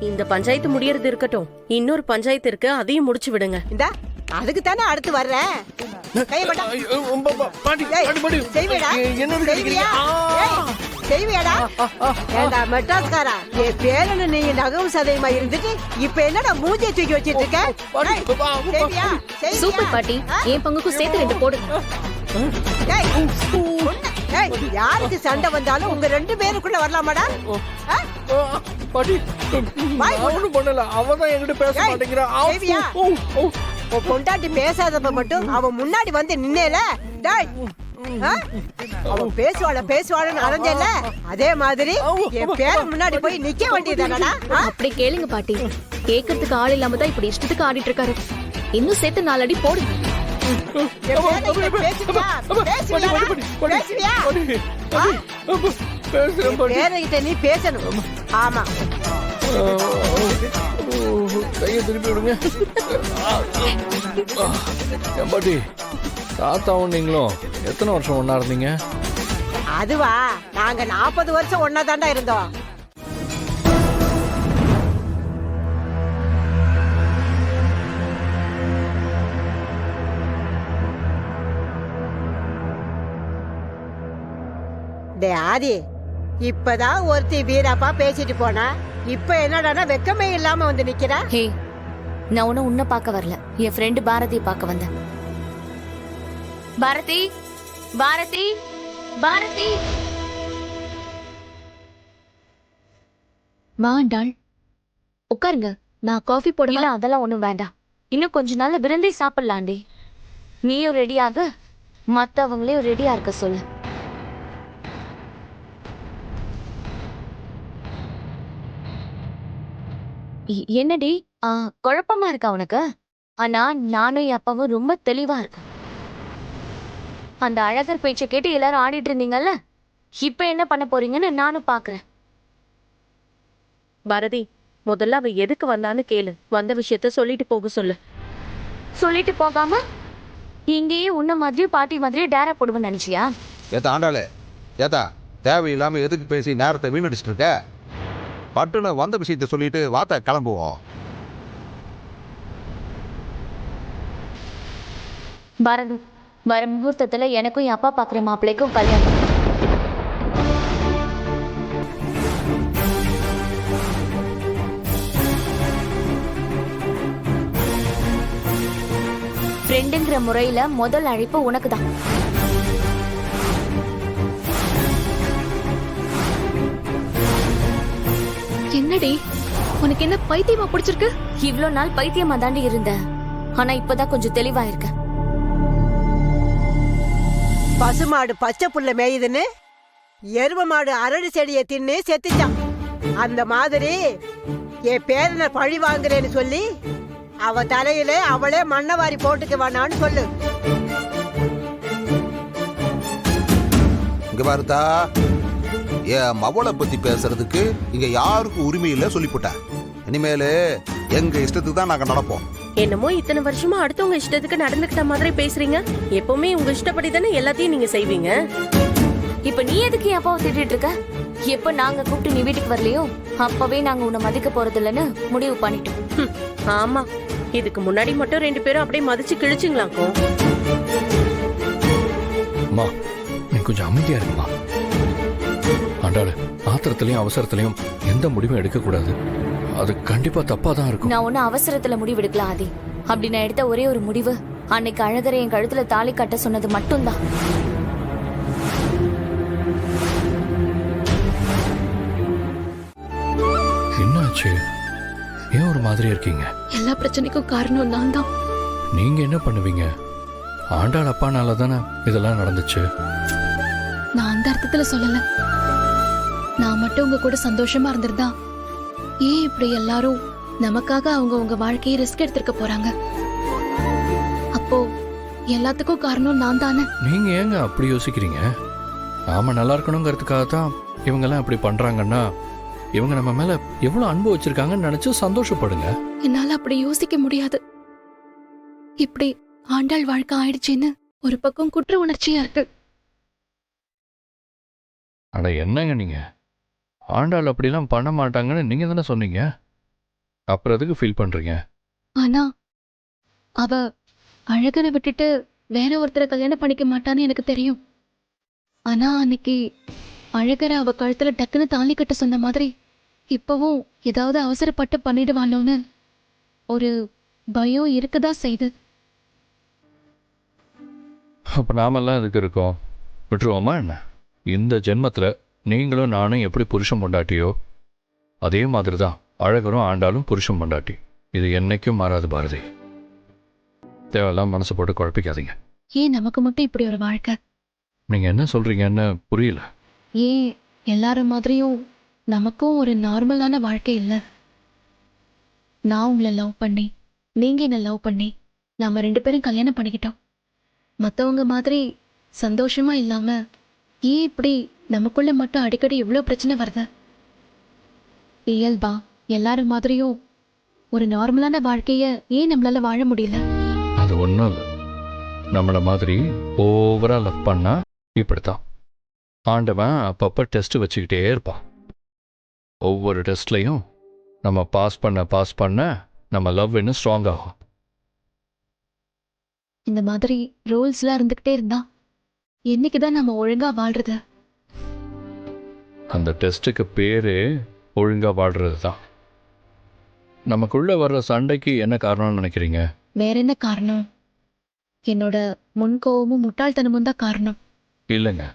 இந்த பஞ்சாயத்து முடியறது இருக்கட்டும், இன்னொரு பஞ்சாயத்து இருக்கு, அதையும் முடிச்சு விடுங்க. இந்தா அதுக்கு தானே அடுத்து வர்றேன். செய்வியாடா ஏண்டா மெட்ராஸ்காரா, என் பேரனு நீ நகவு சதையமா இருந்துட்டு இப்ப என்னடா மூஞ்சிய தூக்கி வச்சிட்டு இருக்க? சூப்பர் பாட்டி, என் பங்குக்கும் சேர்த்து 2 போடுங்க. யாருக்கு சண்டை வந்தாலும் உங்க 2 பேருக்குள்ள வரலாமாடா? பொண்டாட்டி பேசாதப்ப மட்டும் அவன் முன்னாடி வந்து நின்னேல, அவன் பேசுவாளன்னு அலைஞ்சல, அதே மாதிரி என் பேர முன்னாடி போய் நிக்க வேண்டியதானடா? அப்படி கேளுங்க பாட்டி, கேட்கறதுக்கு ஆள் இல்லாம தான் இப்படி இஷ்டத்துக்கு ஆடிட்டு இருக்காரு. இன்னும் சேர்த்து 4 அடி போடுங்க. பேரகிட்ட நீ பேசணும். ஆமா, கையை திருப்பி விடுங்க. பாட்டி, தாத்தாவும் நீங்களும் எத்தனை வருஷம் ஒன்னா இருந்தீங்க? அதுவா, நாங்க 40 வருஷம் ஒன்னா தாண்டா இருந்தோம். ஆதி, இப்பதான் ஒருத்தி வீராப்பா பேசிட்டு போனா, இப்ப என்னடானா வெக்கமே இல்லாம வந்து நிக்கிறா. ஹே, நான் ஒன்னும் உன்னை பார்க்க வரல, என் ஃப்ரெண்டு பாரதியை பார்க்க வந்தேன். பாரதி, பாரதி, பாரதி. வாண்டாள், உட்காருங்க. நான் காஃபி போடல. அதெல்லாம் ஒண்ணும் வேண்டாம், இன்னும் கொஞ்ச நாள்ல விருந்தே சாப்பிடலாண்டி. நீயும் ரெடியாக, மத்தவங்களையும் ரெடியா இருக்க சொல்லு. என்னடி குழப்பமா இருக்கா உனக்கு? ஆனா நானும் என் அப்பாவும் ரொம்ப தெளிவா இருக்கேன். அந்த அழகர் பேச்சை கேட்டு எல்லாரும் ஆடிட்டு இருந்தீங்கல்ல, இப்ப என்ன பண்ண போறீங்கன்னு நானும் பாக்குறேன். பாரதி, முதல்ல அவ எதுக்கு வந்தான்னு கேளு, வந்த விஷயத்த சொல்லிட்டு போக சொல்லு. சொல்லிட்டு போகாம இங்கேயே உன்ன மாதிரி பாட்டி மாதிரி டேரா போடுவேன்னு நினைச்சியா? ஏத்தா ஆண்டாளே, ஏத்தா தேவையில்லாம எதுக்கு பேசி நேரத்தை வீணடிச்சிட்டு இருக்க? பட்டுன வந்த விஷயத்த சொல்லிட்டு வார்த்தை கிளம்புவோம். பாரதி, வர முகூர்த்தத்துல எனக்கும் என் அப்பா பாக்குற மாப்பிள்ளைக்கும் கல்யாணம். ஃப்ரெண்டுங்கிற முறையில முதல் அழைப்பு உனக்கு தான். என்னடி, உனக்கு என்ன பைத்தியமா பிடிச்சிருக்கு? இவ்ளோ நாள் பைத்தியமா தாண்டி இருந்த, ஆனா இப்பதான் கொஞ்சம் தெளிவா இருக்க. பசுமாடு பச்சை புல்ல மேயுதுன்னு எருவ மாடு அரடி செடியை தின்னு செத்துச்சான். அந்த மாதிரி என் பேரனை பழி வாங்குறேன்னு சொல்லி அவ தலையில அவளே மண்ணவாரி போட்டுக்க வேணான்னு சொல்லு. இங்க பாருத்தா, என் மவளை பத்தி பேசுறதுக்கு இங்க யாருக்கும் உரிமை இல்ல சொல்லிவிட்டேன். இனிமேலு எங்க இஷ்டத்துக்கு தான் நாங்க நடப்போம். என்னமோ இத்தனை வருஷமா அடுத்தவங்க இஷ்டத்துக்கு நடந்துக்கிட்ட மாதிரி பேசுறீங்க. எப்பவுமே உங்க இஷ்டப்படி தானே எல்லாத்தையும் நீங்க செய்வீங்க. இப்ப நீ எதுக்கு என் அப்பாவை திட்டிட்டு இருக்க? எப்ப நாங்க கூப்பிட்டு நீ வீட்டுக்கு வரலையோ அப்பவே நாங்க உன்னை மதிக்க போறது இல்லைன்னு முடிவு பண்ணிட்டோம். ஆமா, இதுக்கு முன்னாடி மட்டும் 2 பேரும் அப்படியே மதிச்சு கிழிச்சிங்களாக்கும். அம்மா, நீ கொஞ்சம் அமைதியா இருக்குமா? ஆண்டாளு, ஆத்திரத்திலையும் அவசரத்திலையும் எந்த முடிவும் எடுக்க கூடாது. அது கண்டிப்பா தப்பா தான் இருக்கும். நான் ஒன்னும் அவசரத்துல முடிவு எடுக்கலாம் ஆதி. அப்படி நான் எடுத்த ஒரே ஒரு முடிவு, அன்னைக்கு அழகரை என் கழுத்துல தாலி கட்ட சொன்னது மட்டும்தான். என்னாச்சு? ஏன் ஒரு மாதிரி இருக்கீங்க? எல்லா பிரச்சனைக்கும் காரணம் நான் தான். நீங்க என்ன பண்ணுவீங்க? ஆண்டாள் அப்பானால தானே இதெல்லாம் நடந்துச்சு. நான் அந்த அர்த்தத்துல சொல்லல. நான் மட்டும் உங்க கூட சந்தோஷமா இருந்திருந்தா ஏன் இப்படி எல்லாரும் நமக்காக அவங்க உங்க வாழ்க்கையை ரிஸ்க் எடுத்திருக்க போறாங்க? அப்போ எல்லாத்துக்கும் காரணம் நான் தானே. நீங்க ஏங்க அப்படி யோசிக்கிறீங்க? நாம நல்லா இருக்கணுங்கிறதுக்காக தான் இவங்க எல்லாம் இப்படி பண்றாங்கன்னா, இவங்க நம்ம மேல எவ்வளவு அன்பு வச்சிருக்காங்கன்னு நினைச்சு சந்தோஷப்படுங்க. என்னால அப்படி யோசிக்க முடியாது. இப்படி ஆண்டாள் வாழ்க்கை ஆயிடுச்சுன்னு ஒரு பக்கம் குற்ற உணர்ச்சியா இருக்கு. அட என்னங்க நீங்க? ஆண்டாள் அப்படிலாம் பண்ண மாட்டாங்கன்னு நீங்க தானே சொன்னீங்க. அப்புறம் எதுக்கு ஃபீல் பண்ணுறீங்க? ஆனா அவ அழகரை விட்டுட்டு வேற ஒருத்தரை கல்யாணம் பண்ணிக்க மாட்டான்னு எனக்கு தெரியும். ஆனா அன்னைக்கு அழகரை அவ கழுத்துல டக்குன்னு தாலி கட்ட சொன்ன மாதிரி இப்பவும் ஏதாவது அவசரப்பட்டு பண்ணிடுவானோன்னு ஒரு பயம் இருக்கதா செய்யுது. அப்போ நாமெல்லாம் எதுக்கு இருக்கோம்? விட்டுருவோமா என்ன? இந்த ஜென்மத்தில் நீங்களும் நானும் எப்படி புருஷன் பொண்டாட்டியோ அதே மாதிரி தான் அழகரும் ஆண்டாலும் புருஷன் பொண்டாட்டி. இது என்னைக்கும் மாறாது பாரதி. தேவையெல்லாம் மனசை போட்டு குழப்பிக்காதீங்க. ஏன் நமக்கு மட்டும் இப்படி ஒரு வாழ்க்கை? நீங்கள் என்ன சொல்கிறீங்கன்னு புரியல. ஏன் எல்லாரும் மாதிரியும் நமக்கும் ஒரு நார்மலான வாழ்க்கை இல்லை? நான் உங்களை லவ் பண்ணி நீங்க என்ன லவ் பண்ணி நாம 2 பேரும் கல்யாணம் பண்ணிக்கிட்டோம். மற்றவங்க மாதிரி சந்தோஷமா இல்லாம ஏன் இப்படி நமக்குள்ள மட்டும் அடிக்கடி இவ்வளோ பிரச்சனை வருது? இயல்பா எல்லாரும் மாதிரியும் ஒரு நார்மலான வாழ்க்கைய ஏன் நம்மளால வாழ முடியல? அது ஒன்றும் இல்லை. நம்மளை மாதிரி ஓவராக லவ் பண்ணா இப்படித்தான். ஆண்டவன் அப்பப்போ டெஸ்ட் வச்சுக்கிட்டே இருப்பான். ஒவ்வொரு டெஸ்ட்லையும் நம்ம பாஸ் பண்ண நம்ம லவ் இன்னும் ஸ்ட்ராங் ஆகும். இந்த மாதிரி ரூல்ஸ்லாம் இருந்துகிட்டே இருந்தா என்னைக்குதான் நம்ம ஒழுங்கா வாழ்றது? அந்த டெஸ்ட்டுக்கு பேரு ஒழுங்காக வாழ்கிறது தான். நமக்குள்ளே வர்ற சண்டைக்கு என்ன காரணம்னு நினைக்கிறீங்க? வேற என்ன காரணம்? என்னோட முன்கோவமும் முட்டாள்தனமும் தான் காரணம். இல்லைங்க.